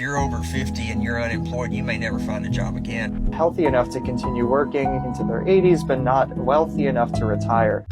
you're over 50 and you're unemployed, you may never find a job again. Healthy enough to continue working into their 80s, but not wealthy enough to retire.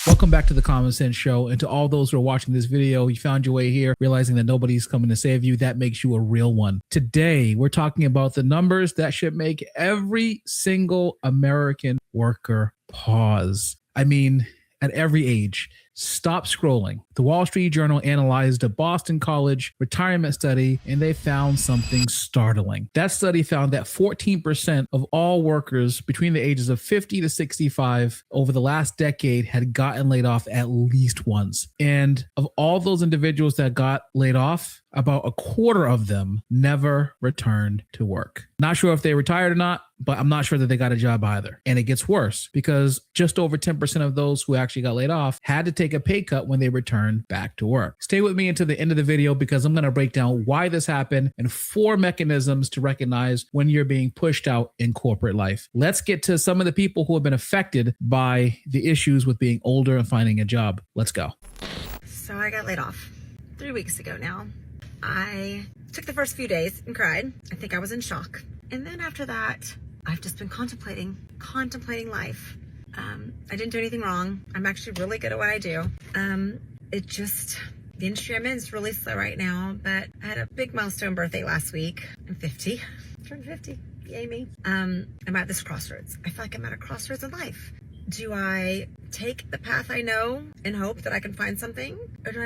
Welcome back to the Common Sense Show. And to all those who are watching this video, you found your way here, realizing that nobody's coming to save you. That makes you a real one. Today, we're talking about the numbers that should make every single American worker pause. I mean, at every age. Stop scrolling. The Wall Street Journal analyzed a Boston College retirement study, and they found something startling. That study found that 14% of all workers between the ages of 50 to 65 over the last decade had gotten laid off at least once. And of all those individuals that got laid off, about a quarter of them never returned to work. Not sure if they retired or not, but I'm not sure that they got a job either. And it gets worse because just over 10% of those who actually got laid off had to take a pay cut when they returned back to work. Stay with me until the end of the video because I'm going to break down why this happened and 4 mechanisms to recognize when you're being pushed out in corporate life. Let's get to some of the people who have been affected by the issues with being older and finding a job. Let's go. So I got laid off 3 weeks ago now. I took the first few days and cried. I think I was in shock. And then after that, I've just been contemplating life. I didn't do anything wrong. I'm actually really good at what I do. The industry I'm in is really slow right now, but I had a big milestone birthday last week. I'm 50, turned 50, yay me. I'm at this crossroads. I feel like I'm at a crossroads in life. Do I take the path I know and hope that I can find something? Or do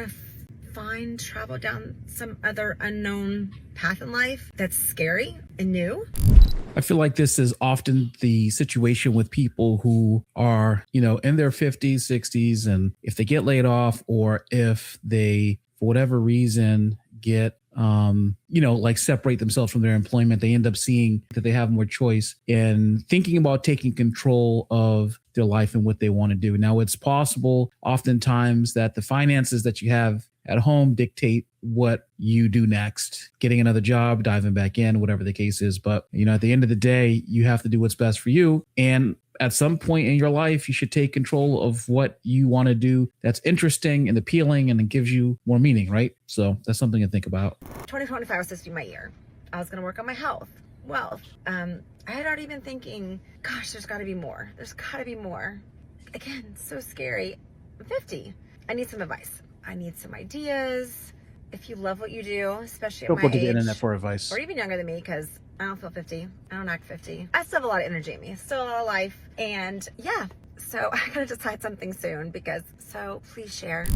I travel down some other unknown path in life that's scary and new? I feel like this is often the situation with people who are, in their 50s, 60s, and if they get laid off or if they, for whatever reason, get separate themselves from their employment, they end up seeing that they have more choice and thinking about taking control of their life and what they want to do. Now, it's possible oftentimes that the finances that you have at home dictate what you do next, getting another job, diving back in, whatever the case is. But, at the end of the day, you have to do what's best for you. And at some point in your life, you should take control of what you want to do that's interesting and appealing and it gives you more meaning, right? So that's something to think about. 2025 was supposed to be my year. I was going to work on my health, wealth. I had already been thinking, gosh, there's got to be more. There's got to be more. Again, so scary. I'm 50. I need some advice. I need some ideas. If you love what you do, especially at my age. Don't go to the internet for advice. Or even younger than me, because I don't feel 50. I don't act 50. I still have a lot of energy in me. Still a lot of life. And yeah, so I gotta decide something soon so please share.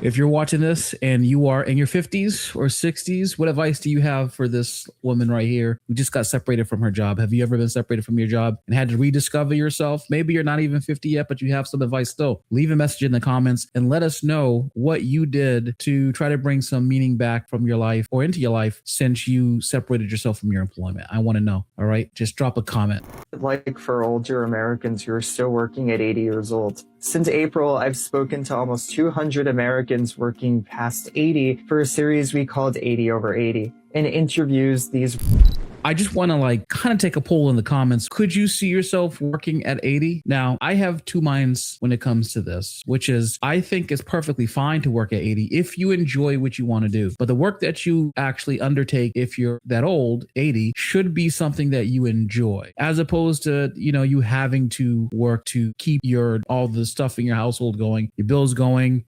If you're watching this and you are in your 50s or 60s, what advice do you have for this woman right here who just got separated from her job? Have you ever been separated from your job and had to rediscover yourself? Maybe you're not even 50 yet, but you have some advice still. Leave a message in the comments and let us know what you did to try to bring some meaning back from your life or into your life since you separated yourself from your employment. I want to know. All right. Just drop a comment. Like for older Americans who are still working at 80 years old. Since April, I've spoken to almost 200 Americans working past 80 for a series we called 80 over 80. In interviews, I just want to kind of take a poll in the comments. Could you see yourself working at 80? Now, I have 2 minds when it comes to this, which is I think it's perfectly fine to work at 80 if you enjoy what you want to do. But the work that you actually undertake, if you're that old, 80, should be something that you enjoy, as opposed to, you having to work to keep all the stuff in your household going, your bills going,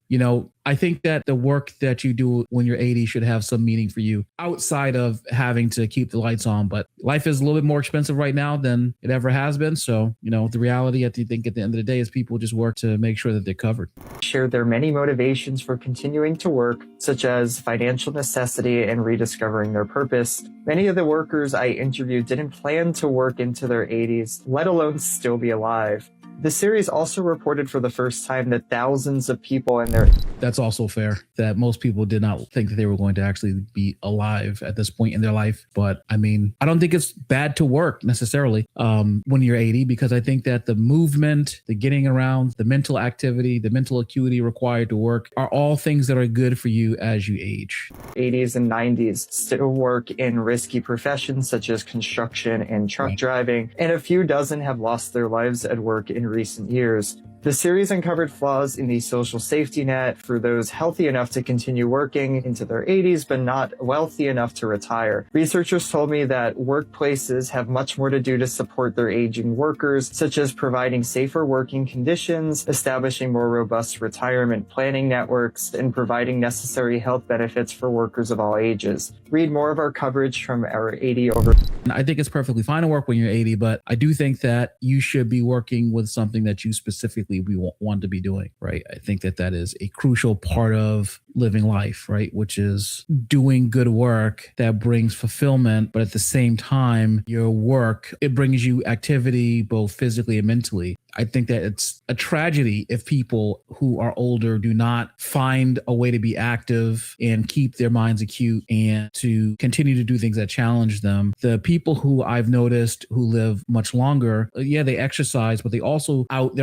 I think that the work that you do when you're 80 should have some meaning for you outside of having to keep the lights on. But life is a little bit more expensive right now than it ever has been. So, the reality, I think at the end of the day is people just work to make sure that they're covered. Share their many motivations for continuing to work, such as financial necessity and rediscovering their purpose. Many of the workers I interviewed didn't plan to work into their 80s, let alone still be alive. The series also reported for the first time that thousands of people in their... That's also fair, that most people did not think that they were going to actually be alive at this point in their life. But I don't think it's bad to work necessarily when you're 80, because I think that the movement, the getting around, the mental activity, the mental acuity required to work are all things that are good for you as you age. 80s and 90s still work in risky professions such as construction and truck driving, and a few dozen have lost their lives at work in recent years. The series uncovered flaws in the social safety net for those healthy enough to continue working into their 80s, but not wealthy enough to retire. Researchers told me that workplaces have much more to do to support their aging workers, such as providing safer working conditions, establishing more robust retirement planning networks, and providing necessary health benefits for workers of all ages. Read more of our coverage from our 80 over. I think it's perfectly fine to work when you're 80, but I do think that you should be working with something that you specifically want to be doing, right? I think that that is a crucial part of living life, right? Which is doing good work that brings fulfillment, but at the same time, your work, it brings you activity both physically and mentally. I think that it's a tragedy if people who are older do not find a way to be active and keep their minds acute and to continue to do things that challenge them. The people who I've noticed who live much longer, yeah, they exercise, but they're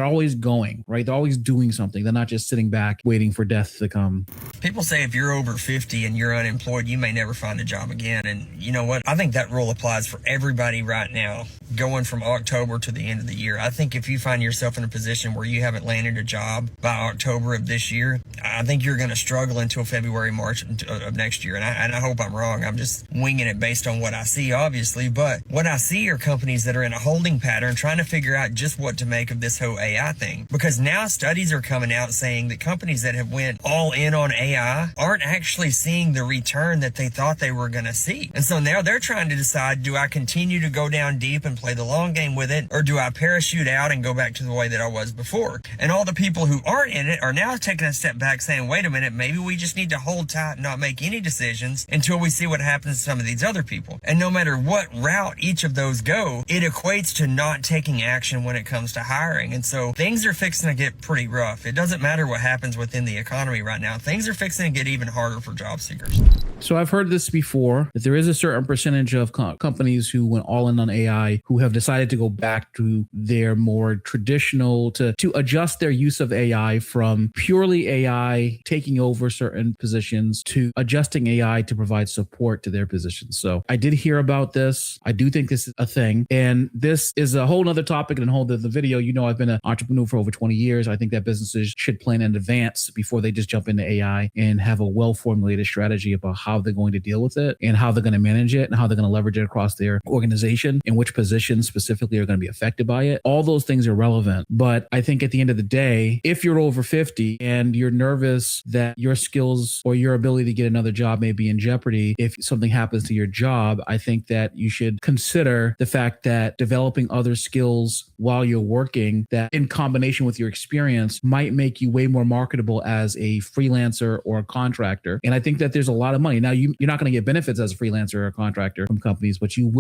always going, right? They're always doing something. They're not just sitting back waiting for death to come. People say if you're over 50 and you're unemployed, you may never find a job again. And you know what? I think that rule applies for everybody right now, going from October to the end of the year. I think if you find yourself in a position where you haven't landed a job by October of this year, I think you're going to struggle until February, March of next year. And I hope I'm wrong. I'm just winging it based on what I see, obviously. But what I see are companies that are in a holding pattern trying to figure out just what to make of this whole AI thing. Because now studies are coming out saying that companies that have went all in on AI aren't actually seeing the return that they thought they were going to see. And so now they're trying to decide, do I continue to go down deep and play the long game with it, or do I parachute out and go back to the way that I was before? And all the people who aren't in it are now taking a step back saying, wait a minute, maybe we just need to hold tight and not make any decisions until we see what happens to some of these other people. And no matter what route each of those go, it equates to not taking action when it comes to hiring. And so things are fixing to get pretty rough. It doesn't matter what happens within the economy right now. Things are fixing to get even harder for job seekers. So I've heard this before, that there is a certain percentage of companies who went all in on AI who have decided to go back to their more traditional, to adjust their use of AI from purely AI taking over certain positions to adjusting AI to provide support to their positions. So I did hear about this. I do think this is a thing. And this is a whole nother topic and a whole other video. You know, I've been an entrepreneur for over 20 years. I think that businesses should plan in advance before they just jump into AI and have a well-formulated strategy about how they're going to deal with it and how they're going to manage it and how they're going to leverage it across their organization and which positions specifically are going to be affected by it. All those things are relevant. But I think at the end of the day, if you're over 50 and you're nervous that your skills or your ability to get another job may be in jeopardy if something happens to your job, I think that you should consider the fact that developing other skills while you're working that in combination with your experience might make you way more marketable as a freelancer or a contractor. And I think that there's a lot of money. Now, you're not going to get benefits as a freelancer or a contractor from companies, but you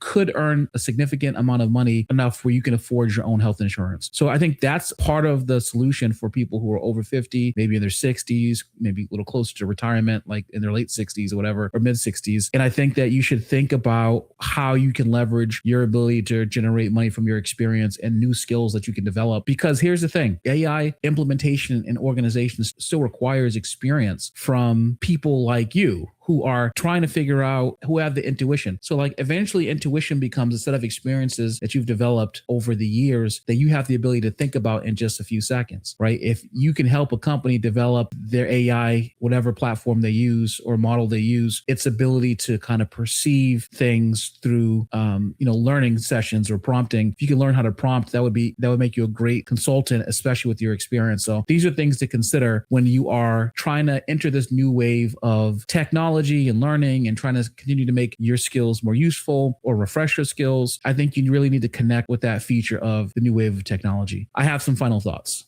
could earn a significant amount of money, enough where you can afford your own health insurance. So I think that's part of the solution for people who are over 50, maybe in their 60s, maybe a little closer to retirement, like in their late 60s or whatever, or mid 60s. And I think that you should think about how you can leverage your ability to generate money from your experience and new skills that you can develop. Because here's the thing, AI implementation in organizations still requires experience from people like you who are trying to figure out, who have the intuition. So like eventually intuition becomes a set of experiences that you've developed over the years that you have the ability to think about in just a few seconds, right? If you can help a company develop their AI, whatever platform they use or model they use, its ability to kind of perceive things through, learning sessions or prompting. If you can learn how to prompt, that would make you a great consultant, especially with your experience. So these are things to consider when you are trying to enter this new wave of technology and learning and trying to continue to make your skills more useful or refresh your skills. I think you really need to connect with that feature of the new wave of technology. I have some final thoughts.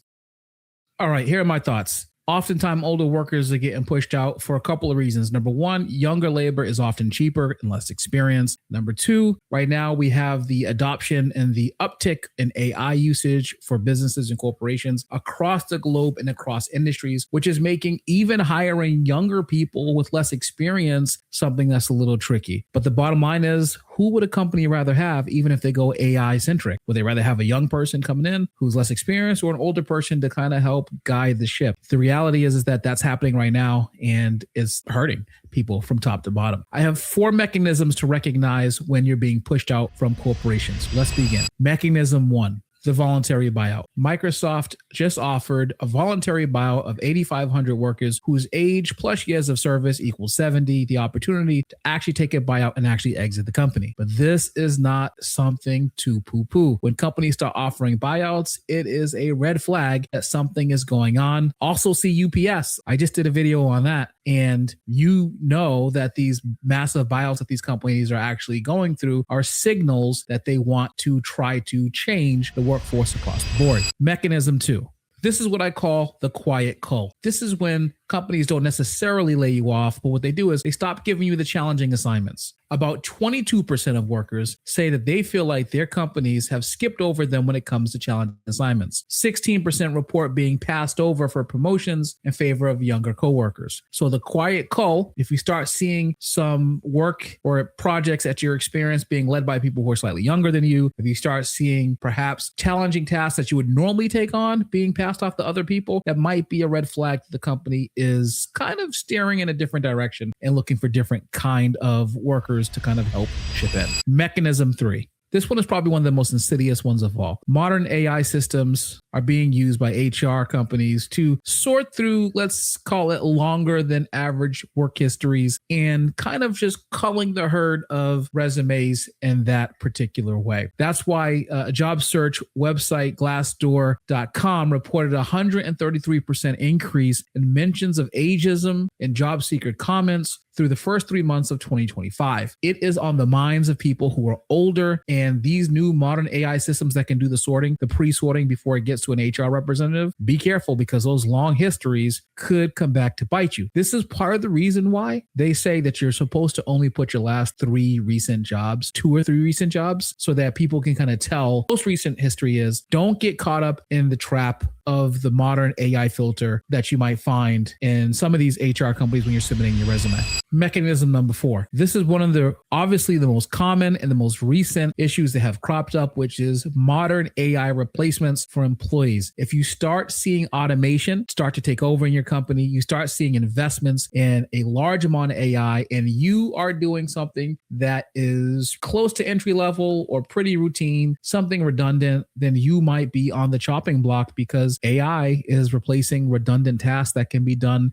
All right, here are my thoughts. Oftentimes, older workers are getting pushed out for a couple of reasons. Number one, younger labor is often cheaper and less experienced. Number two, right now we have the adoption and the uptick in AI usage for businesses and corporations across the globe and across industries, which is making even hiring younger people with less experience something that's a little tricky. But the bottom line is, who would a company rather have, even if they go AI centric? Would they rather have a young person coming in who's less experienced or an older person to kind of help guide the ship? The reality is that that's happening right now and it's hurting people from top to bottom. I have 4 mechanisms to recognize when you're being pushed out from corporations. Let's begin. Mechanism 1. the voluntary buyout. Microsoft just offered a voluntary buyout of 8,500 workers whose age plus years of service equals 70, the opportunity to actually take a buyout and actually exit the company. But this is not something to poo-poo. When companies start offering buyouts, it is a red flag that something is going on. Also see UPS. I just did a video on that. And you know that these massive buyouts that these companies are actually going through are signals that they want to try to change the workforce across the board. Mechanism 2. This is what I call the quiet cull. This is when companies don't necessarily lay you off, but what they do is they stop giving you the challenging assignments. About 22% of workers say that they feel like their companies have skipped over them when it comes to challenging assignments. 16% report being passed over for promotions in favor of younger coworkers. So the quiet cull, if you start seeing some work or projects at your experience being led by people who are slightly younger than you, if you start seeing perhaps challenging tasks that you would normally take on being passed off to other people, that might be a red flag that the company is kind of steering in a different direction and looking for different kind of workers to kind of help chip in. Mechanism 3. This one is probably one of the most insidious ones of all. Modern AI systems are being used by HR companies to sort through, let's call it longer than average work histories and kind of just culling the herd of resumes in that particular way. That's why a job search website, Glassdoor.com, reported a 133% increase in mentions of ageism in job seeker comments through the first 3 months of 2025. It is on the minds of people who are older, and these new modern AI systems that can do the sorting, the pre-sorting before it gets to an HR representative, be careful because those long histories could come back to bite you. This is part of the reason why they say that you're supposed to only put your last 3 recent jobs, 2 or 3 recent jobs, so that people can kind of tell most recent history is. Don't get caught up in the trap of the modern AI filter that you might find in some of these HR companies when you're submitting your resume. Mechanism number 4. This is one of the obviously the most common and the most recent issues that have cropped up, which is modern AI replacements for employees. If you start seeing automation start to take over in your company, you start seeing investments in a large amount of AI, and you are doing something that is close to entry level or pretty routine, something redundant, then you might be on the chopping block because AI is replacing redundant tasks that can be done,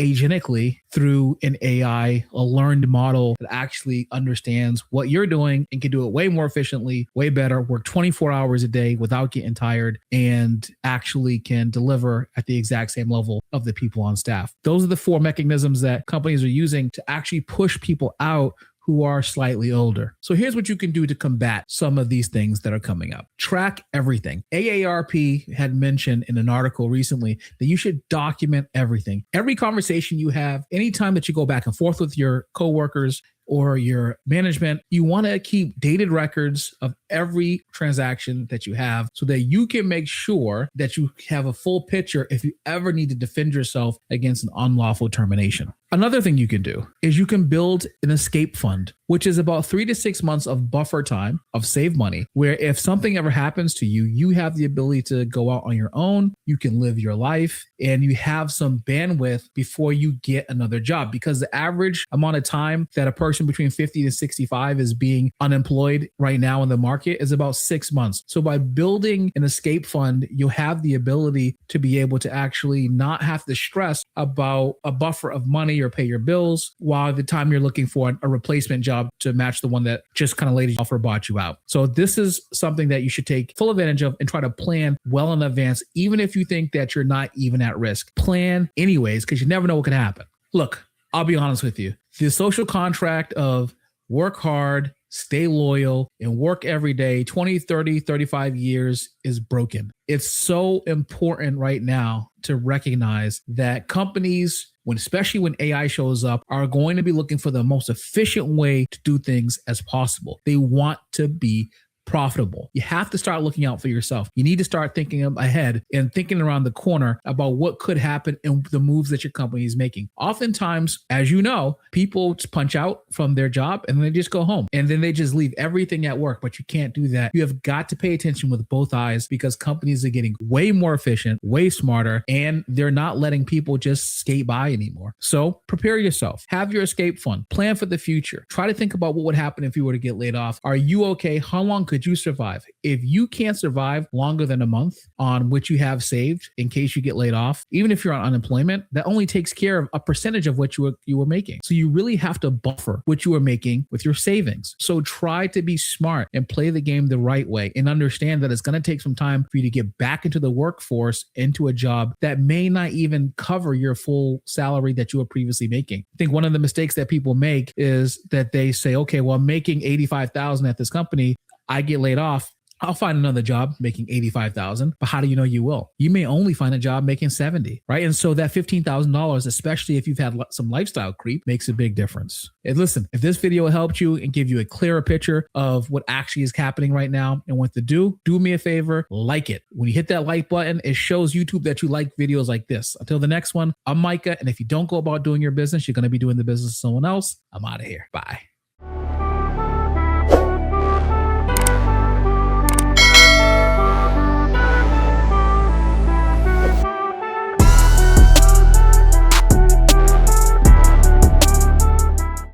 agentically through an AI, a learned model that actually understands what you're doing and can do it way more efficiently, way better, work 24 hours a day without getting tired, and actually can deliver at the exact same level of the people on staff. Those are the 4 mechanisms that companies are using to actually push people out who are slightly older. So here's what you can do to combat some of these things that are coming up. Track everything. AARP had mentioned in an article recently that you should document everything. Every conversation you have, anytime that you go back and forth with your coworkers or your management, you want to keep dated records of every transaction that you have so that you can make sure that you have a full picture if you ever need to defend yourself against an unlawful termination. Another thing you can do is you can build an escape fund, which is about 3 to 6 months of buffer time of save money, where if something ever happens to you, you have the ability to go out on your own, you can live your life, and you have some bandwidth before you get another job. Because the average amount of time that a person between 50 to 65 is being unemployed right now in the market is about 6 months. So by building an escape fund, you'll have the ability to be able to actually not have to stress about a buffer of money or pay your bills while the time you're looking for a replacement job to match the one that just kind of laid you off or bought you out. So this is something that you should take full advantage of and try to plan well in advance, even if you think that you're not even at risk. Plan anyways, because you never know what can happen. Look, I'll be honest with you. The social contract of work hard, stay loyal, and work every day, 20, 30, 35 years is broken. It's so important right now to recognize that companies, especially when AI shows up, are going to be looking for the most efficient way to do things as possible. They want to be profitable. You have to start looking out for yourself. You need to start thinking ahead and thinking around the corner about what could happen and the moves that your company is making. Oftentimes, as you know, people just punch out from their job and then they just go home and then they just leave everything at work, but you can't do that. You have got to pay attention with both eyes because companies are getting way more efficient, way smarter, and they're not letting people just skate by anymore. So prepare yourself. Have your escape fund. Plan for the future. Try to think about what would happen if you were to get laid off. Are you okay? How long could could you survive? If you can't survive longer than a month on what you have saved in case you get laid off, even if you're on unemployment, that only takes care of a percentage of what you were making. So you really have to buffer what you were making with your savings. So try to be smart and play the game the right way and understand that it's going to take some time for you to get back into the workforce, into a job that may not even cover your full salary that you were previously making. I think one of the mistakes that people make is that they say, okay, well, I'm making $85,000 at this company. I get laid off. I'll find another job making $85,000, but how do you know you will? You may only find a job making 70, right? And so that $15,000, especially if you've had some lifestyle creep, makes a big difference. And listen, if this video helped you and give you a clearer picture of what actually is happening right now and what to do me a favor, like it. When you hit that like button, it shows YouTube that you like videos like this. Until the next one, I'm Micah. And if you don't go about doing your business, you're going to be doing the business of someone else. I'm out of here. Bye.